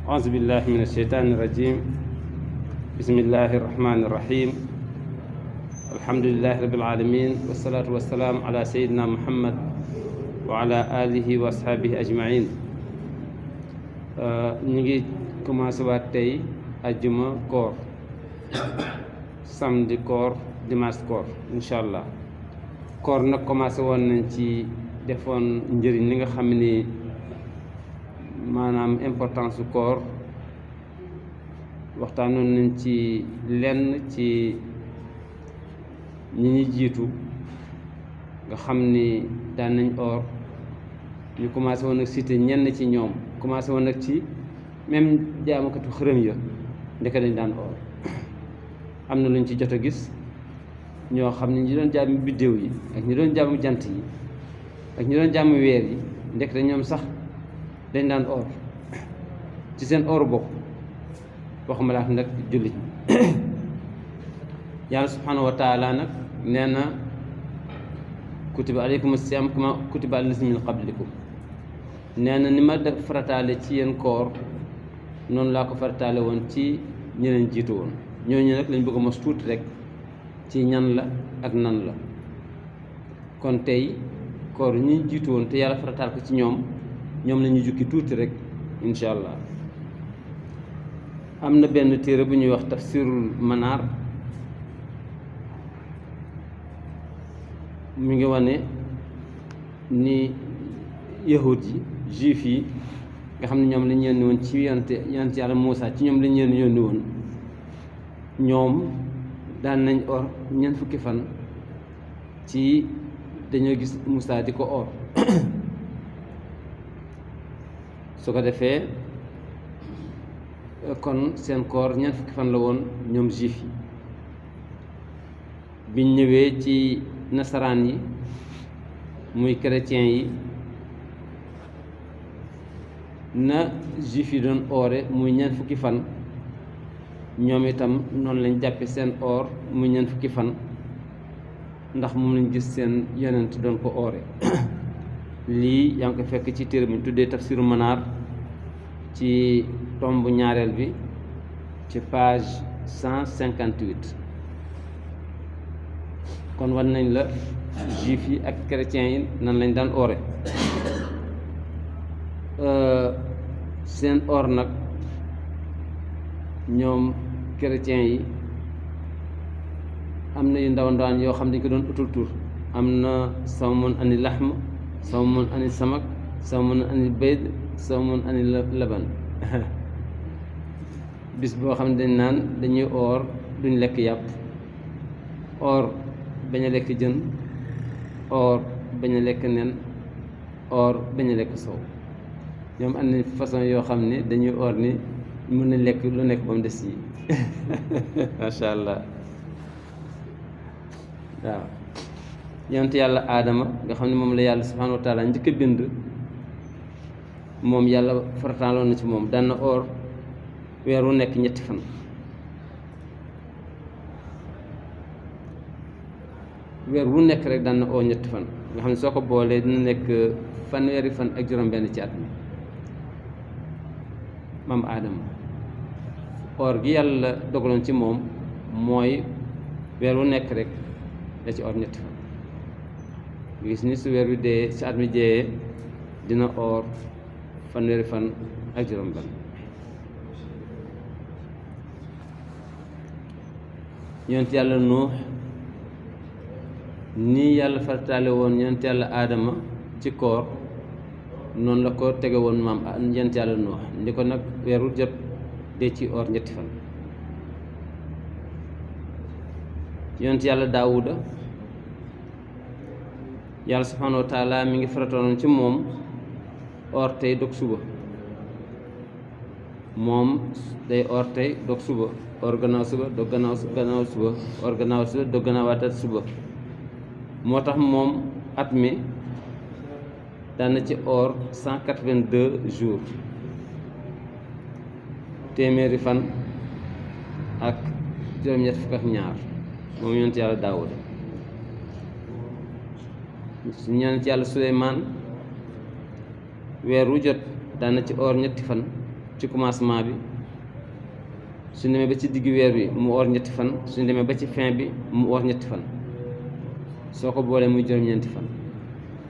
أعوذ بالله من الشيطان الرجيم. بسم الله الرحمن الرحيم. الحمد لله رب العالمين، والصلاة والسلام على سيدنا محمد وعلى آله وأصحابه أجمعين. نيجي commencé waat tey ajjuma koor, samedi koor, dimanche koor incha allah. koor nag commencé woon nañ ci defoon njëriñ li nga xam ni maanaam importance su koor, waxtaanoon nañ ci lenn ci ñi ñu jiitu nga xam ni daan nañ or. ñu commencé woon nag cité ñenn ci ñoom, commencé woon nag ci même jaamukatu xërëm ya ndeke dañ daan or. am na luñ ci jot a gis ñoo xam ne ñi doon jaamu biddéew yi ak ñi doon jaamu jant yi ak ñi doon jaamu weer yi ndekete ñoom sax dañ daan or ci seen or bopp, waxuma la ak nag jullit yàlla subhanahu wa taala nag nee na kutiba aleykum siyam kama kutiba alal lazina min qablikum. nee na ni ma def farataale ci yéen koor noonu laa ko farataale woon ci ñi leen jiitu woon. ñooñu nag lañ bëgg a mos tuuti rek ci ñan la ak nan la. kon tey koor ñi jiitu woon te yàlla farataal ko ci ñoom la ñu jukki tuuti rek incha allah. am na benn téere bu ñuy wax tafsirul manaar, mi ngi wane ni yahud yi juif yi nga xam ne ñoom lañ yónni woon ci yonent yàlla Muusaa, ci ñoom lañ leen yónni woon. ñoom daan nañ or ñeent fukki fan ci dañoo gis Muusaa di ko or su ko defee kon seen koor ñeent fukki fan la woon ñoom juif yi. biñ ñëwee ci nasaraan yi muy chrétien yi, na juif yi doon oore muy ñeent fukki fan, ñoom itam noonu lañ jàppe seen or muy ñeent fukki fan, ndax moom lañ gis seen yonent doon ko oore. lii yaa ngi ko fekk ci téere bu ñu tuddee tafsiru manaar ci tomb ñaareel bi ci page 158. kon wan nañ la juif yi ak chrétiens yi nan lañ daan oore. seen or nag ñoom chrétiens yi am na yu ndaw ndawaan yoo xam ne dañ ko doon utul tur. am na sawmun ani laxm, sawmun ani samak, sawmun ani bayd, sawmun ani laban. bis boo xam ne dañ naan dañuy or duñ lekk yàpp, or bañ a lekk jën, or bañ a lekk nen, or bañ a lekk soow. ñoom am na façon yoo xam ne dañuy or ni mën na lekk lu nekk ba mu des yi. macha allah. waaw yonent yàlla aadama nga xam ne moom la yàlla subhanahu wa taala njëkk a bind, moom yàlla farataaloon na ci moom daan na or weer wu nekk ñetti fan. weer wu nekk rek daan na oo ñetti fan, nga xam ne soo ko boolee dina nekk fanweeri fan ak juróom-benn ci at mi. maam aadama or gi yàlla dogaloon ci moom mooy weer wu nekk rek da ci or ñetti fan. gis ni su weer wi dee ci at mi jeeyee dina or fanweeri fan ak juróom-benn. yonent yàlla Nuux nii yàlla farataale woon yonent yàlla aadama ci koor, noonu la ko tege woon maam yonent yàlla Nuux. ndi ko nag weeru jot dee ci or ñetti fan. yonent yàlla Daawuda yàlla subhanahu wa taala mi ngi faratoon ci moom or tey dog suba. moom day or tey dog suba, or gannaaw suba dog gannaaw suba, or gannaaw suba dog gannaawaat suba. moo tax moom at mi daan na ci or 182 jours, téeméeri fan ak juróom-ñett fukk ak ñaar, moom yonent yàlla Daawuda. su yonent yàlla Suleymaan weer wu jot daan na ci or ñetti fan, ci commencement bi suñ demee ba ci diggu weer bi mu or ñetti fan suñ demee ba ci fin bi mu or ñetti fan soo ko boolee muy juróom-ñeenti fan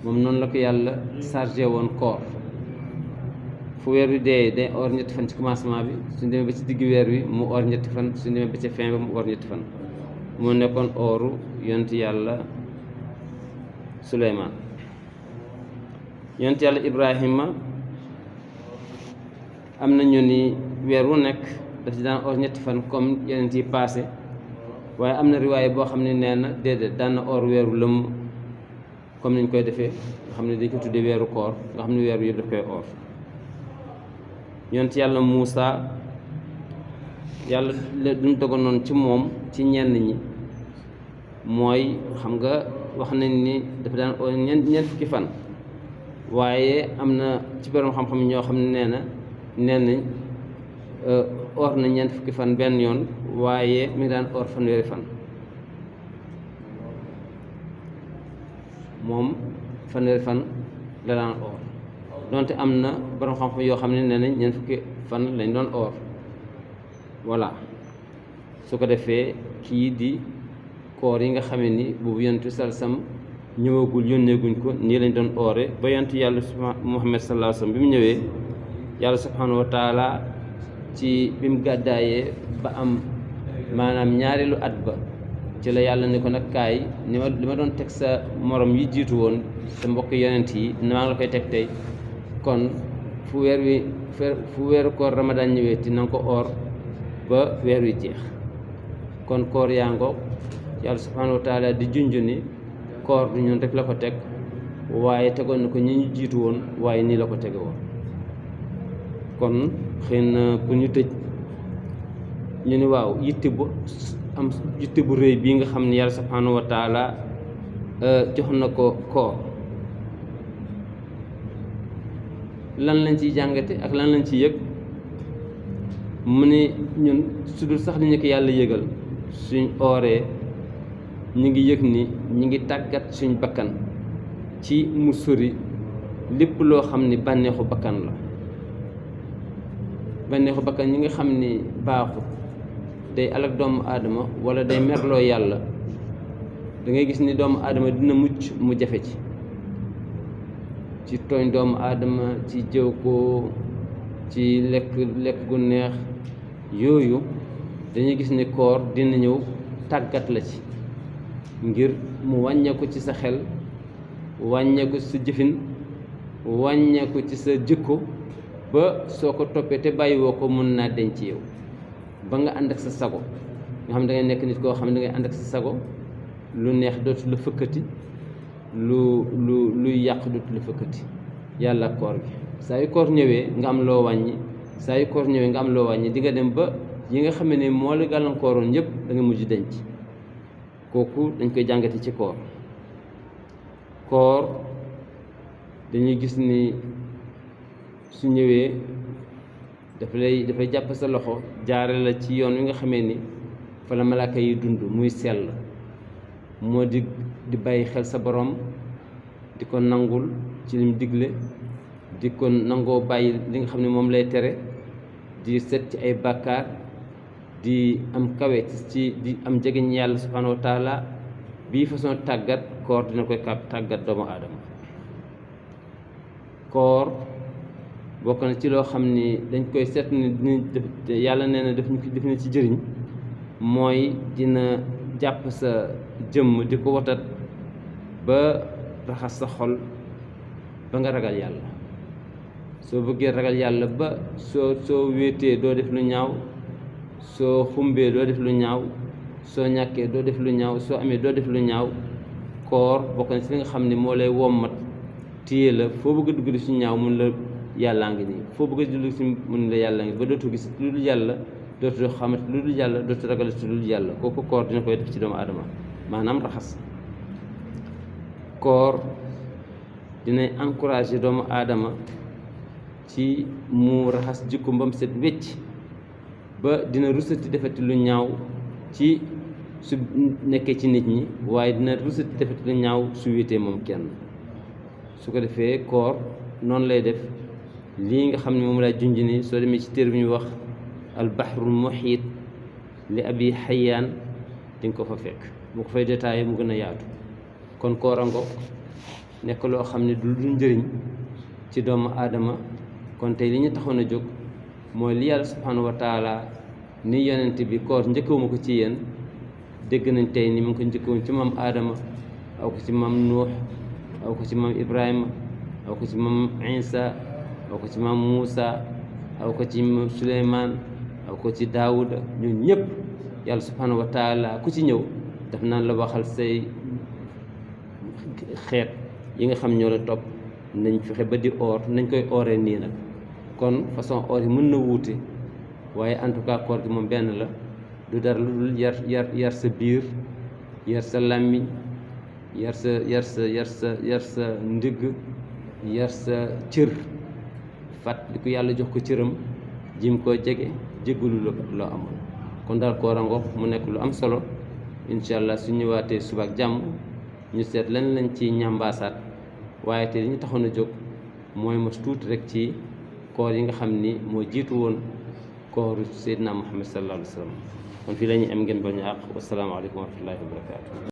moom noonu la ko yàlla chargé woon koor fu weer wi dee day or ñetti fan ci commencement bi suñ demee ba ci diggu weer bi mu or ñetti fan suñ demee ba ci fin bi mu or ñetti fan moo nekkoon ooru yonent yàlla Suleymaan. yonent yàlla Ibrahima am nañu ni weer wu nekk daf ci daan or ñetti fan comme yeneen yi passé waaye am na riwaay boo xam ne nee na déedéet daan na or weeru lëmm comme niñ koy defee nga xam ne dañ ko tuddee weeru koor nga xam ne weeru yëpp daf koy or. yonent yàlla Muusa yàlla duñ doganoon ci moom ci ñenn ñi mooy xam nga wax nañ ni dafa daan or ñeent fukki fan waaye am na ci borom xam-xam ñoo xam ne nee nañ or na ñeent fukki fan benn yoon waaye mi ngi daan or fanweeri fan moom fanweeri fan la daan or donte am na borom xam-xam yoo xam ne nee nañ ñeent fukki fan lañ doon or voilà su ko defee kii di koor yi nga xamee ni boobu yonentu salsam ñëwagul yónneeguñ ko nii lañ doon oore ba yonentu yàlla Muhammad sallallahu alayhi wasallam bi mu ñëwee yàlla subhanahu wa taala ci bi mu gàddaayee ba am maanaam ñaareelu at ba ci la yàlla ne ko nag kaay li ma doon teg sa morom yi jiitu woon sa mbokk yonent yi maa ngi la koy teg tey kon fu weeru koor ramadan ñëwee ti na nga ko oor ba weer wi jeex kon koor yaa ngoog yàlla subhanahu wa taala di junj ni koor du ñun rek la ko teg waaye tegoon na ko ñi ñu jiitu woon waaye nii la ko tege woon kon xëy na pour ñu tëj ñu ni waaw yitte bu rëy bii nga xam ne yàlla subhanahu wa taala jox na ko koor lan lañ ciy jàngate ak lan lañ ciy yëg mu ne ñun su dul sax li ñu ko yàlla yëgal suñ ooree ñu ngi yëg ni ñu ngi tàggat suñ bakkan ci mu sori lépp loo xam ni bànneexu bakkan la bànneexu bakkan ñi nga xam ni baaxut day alak doomu aadama wala day merloo yàlla da ngay gis ni doomu aadama dina mucc mu jafe ci tooñ doomu aadama ci jëw ko ci lekk gu neex yooyu dañuy gis ni koor dina ñëw tàggat la ci ngir mu wàññeeku ci sa xel wàññeeku ci sa jëfin wàññeeku ci sa jikko ba soo ko toppee te bàyyiwoo ko mën naa denc yow ba nga ànd ak sa sago nga xam ne da ngay nekk nit koo xam ne da ngay ànd ak sa sago lu neex dootu la fëkkati luy yàq dootu la fëkkati yàlla koor gi saa yu koor ñëwee nga am loo wàññi saa yu koor ñëwee nga am loo wàññi di nga dem ba yi nga xam ne moo la gàllankooroon yëpp da nga mujj denc kooku dañ koy jàngate ci koor dañuy gis ni su ñëwee dafay jàpp sa loxo jaare la ci yoon wi nga xamee ni fa la malaaka yi dund muy sell moo di bàyyi xel sa borom di ko nangul ci lim digle di ko nangoo bàyyi li nga xam ne moom lay tere di set ci ay bàkkaar di am kawe ci di am jegeñ yàlla subhanahu wa taala bii façon tàggat koor dina koy tàggat doomu aadama koor bokk na ci loo xam ni dañ koy seet ni yàlla nee na def na ci jëriñ mooy dina jàpp sa jëmm di ko watat ba raxas sa xol ba nga ragal yàlla soo bëggee ragal yàlla ba soo wéetee doo def lu ñaaw soo xumbee doo def lu ñaaw soo ñàkkee doo def lu ñaaw soo amee doo def lu ñaaw koor bokk na ci li nga xam ne moo lay wommat téye la foo bëgg a dugg ci ñaaw mun la yàllaa ngi nii foo bëgg a dugg ci mun la yàllaa ngi ba dootu gis lu dul yàlla dootu xamante lu dul yàlla dootu ragal ci lu dul yàlla kooku koor dina koy def ci doomu aadama maanaam raxas koor dinay encourager doomu aadama ci mu raxas jikko mbam set wecc ba dina rusati defati lu ñaaw ci su nekkee ci nit ñi waaye dina rusati defati lu ñaaw su wéetee moom kenn su ko defee koor noonu lay def lii nga xam ne moom laa junj ni soo demee ci téere bi ñu wax al bahrul muhiit li abi xayaan di nga ko fa fekk bu ko fay détaillé mu gën a yaatu. kon koor a ngoog nekk loo xam ne du njëriñ ci doomu aadama. kon tey li ñu taxoon a jóg mooy li yàlla subhanahu wa taala ni yonent bi koor njëkkawuma ko ci yéen dégg nañ tey ni mu ngi ko njëkkoon ci maam aadama aw ko ci maam nuux aw ko ci maam ibrahima aw ko ci maam isa aw ko ci maam muusa aw ko ci maam suleymaan aw ko ci daawuda ñun ñëpp yàlla subhanahu wa taala ku ci ñëw daf naan la waxal say xeet yi nga xam ñoo la topp nañ fexe ba di oor nañ koy ooree nii nag. kon façon oor yi mën na wuute waaye en tout cas koor gi moom benn la du dara lu dul yar sa biir yar sa làmmiñ yar sa ndigg yar sa cër fàttali ko yàlla jox ko cëram jim koo jege jéggalu loo amoon. kon daal koor a ngoog mu nekk lu am solo incha allah su ñëwaatee suba ak jàmm ñu seet lan lañ ci ñambaasaat waaye te li ñu taxoon a jóg mooy mos tuuti rek ci koor yi nga xam ni moo jiitu woon kooru Seydina Muhammad sallallahu alayhi wa sallam. kon fii la ñuy am ngeen bañ a àq wasalaamaaleykum wa rahmatullahi wa barakaatu.